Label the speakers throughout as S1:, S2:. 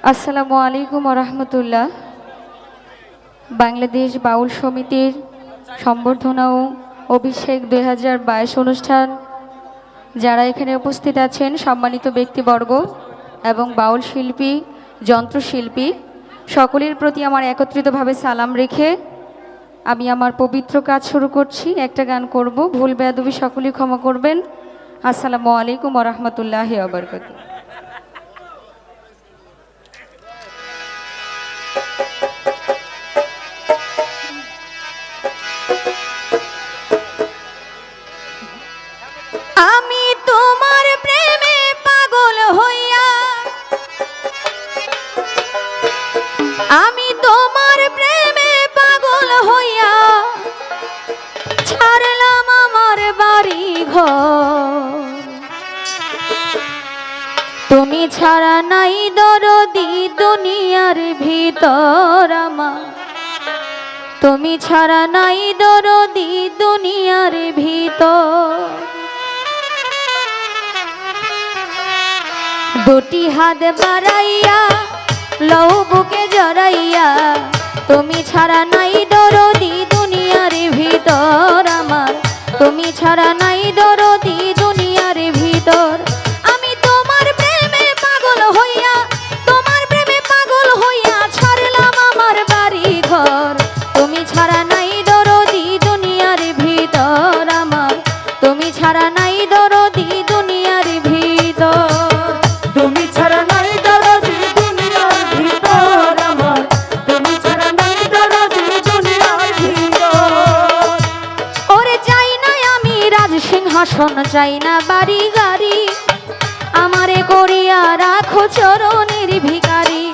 S1: আসসালামু আলাইকুম রহমতুল্লাহ। বাংলাদেশ বাউল সমিতির সম্বর্ধনা ও অভিষেক 2022 অনুষ্ঠান যারা এখানে উপস্থিত আছেন, সম্মানিত ব্যক্তিবর্গ এবং বাউল শিল্পী, যন্ত্রশিল্পী সকলের প্রতি আমার একত্রিতভাবে সালাম রেখে আমি আমার পবিত্র কাজ শুরু করছি। একটা গান করব, ভুল বেয়াদবি সকলেই ক্ষমা করবেন। আসসালামু আলাইকুম রহমতুল্লাহি ওয়া বারাকাতুহু।
S2: আমি তোমার প্রেমে পাগল হইয়া, আমি তোমার প্রেমে পাগল হইয়া ছাড়লাম আমার বাড়ি ঘর। তুমি ছাড়া নাই দরদি দুনিয়ার ভিতর আমার, তুমি ছাড়া নাই দরদি দুনিয়ার ভিতর। দুটি হাত বাড়াইয়া লও বুকে জড়াইয়া, তুমি ছাড়া নাই দরদি দুনিয়ার ভিতর আমার, তুমি ছাড়া নাই দরদি দুনিয়ার ভিতর। আমি তোমার প্রেমে পাগল হইয়া, তোমার প্রেমে পাগল হইয়া ছাড়লাম আমার বাড়ি ঘর। তুমি ছাড়া নাই দরদি দুনিয়ার ভিতর আমার, তুমি ছাড়া নাই দরদি দুনিয়ার ভিতর।
S3: তুমি ছাড়া নাই দরদি দুনিয়ার ভিতর আমার, তুমি ছাড়া নাই দরদি দুনিয়ার ভিতর।
S2: ওরে চাই না আমি রাজ সিংহাসন, চাই না বাড়ি গাড়ি, আমারে করিয়া রাখো চরণের ভিখারি।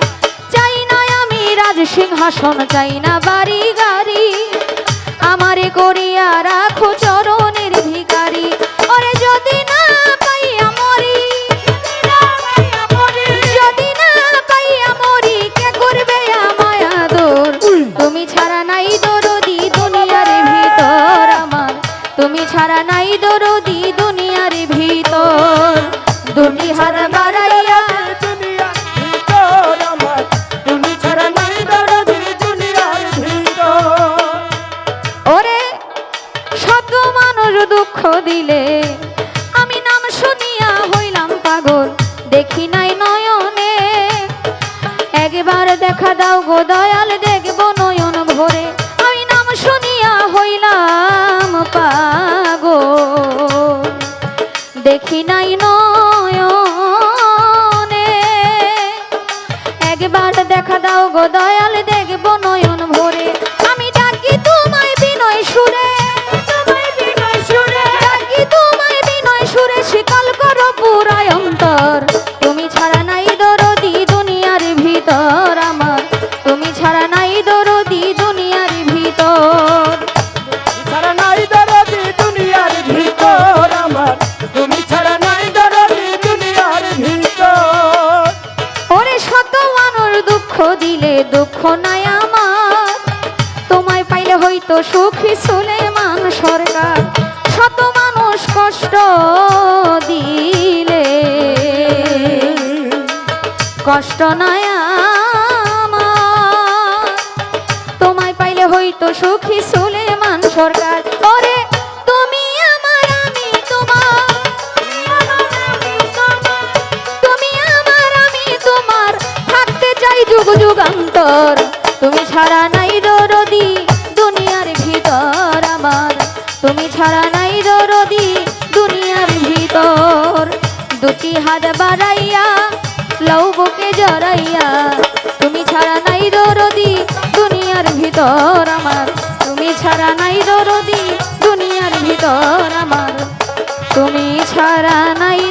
S2: চাই না আমি রাজ সিংহাসন, চাই না বাড়ি গাড়ি, আমারে করিয়া রাখো চরণের ভিখারি। ওরে যদি না পাইয়া মরি, যদি না পাইয়া মরি, কে করবে আমায় আদর? তুমি ছাড়া নাই দরদি দুনিয়ার ভিতর আমার, তুমি ছাড়া নাই দরদি দুনিয়ার ভিতর। দুটি হাত বাড়াইয়া
S3: দুনিয়ার ভিতর আমার, তুমি ছাড়া নাই দরদি দুনিয়ার ভিতর।
S2: ওরে শত মানুষ দুঃখ দিলে আমি নাম শুনিয়া হইলাম পাগল, দেখি নাই নয়নে। একবার দেখা দাও গো দয়াল, দেখব নয়ন ভরে। আমি নাম শুনিয়া হইলাম পাগল, দেখি নাই নয়নে। একবার দেখা দাও গো দয়াল, দেখব নয়ন ভরে। আমি ডাকি তোমায় বিনয় সুরে, তোমায় বিনয় সুরে, ডাকি তোমায় বিনয় সুরে, শীতল করো পুরায় অন্তর। তুমি ছাড়া নাই দরদি দুনিয়ার ভিতর আমার, তুমি ছাড়া নাই দরদি দুনিয়ার ভিতর।
S3: ছাড়া নাই দরদি দুনিয়ার ভিতর আমার, তুমি ছাড়া নাই দরদি দুনিয়ার ভিতর।
S2: ওরে শত মানুষ দুঃখ দিলে দুঃখ নাই আমার, তোমায় পাইলে হইতো সুখী সুলেমান সরকার। শত মানুষ কষ্ট দিলে কষ্ট নাই আমার, তোমায় পাইলে হইতো সুখী সুলেমান সরকার। ওরে তুমি আমার, আমি তোমার, তুমি আমার, আমি তোমার, থাকতে চাই যুগ যুগান্তর। তুমি ছাড়া নাই দরদি দুনিয়ার ভিতর আমার, তুমি ছাড়া নাই দরদি দুনিয়ার ভিতর। দুটি হাত বাড়াইয়া লও বুকে জড়াইয়া, তুমি ছাড়া নাই দরদি দুনিয়ার ভিতর আমার, তুমি ছাড়া নাই দরদি দুনিয়ার ভিতর আমার, তুমি ছাড়া নাই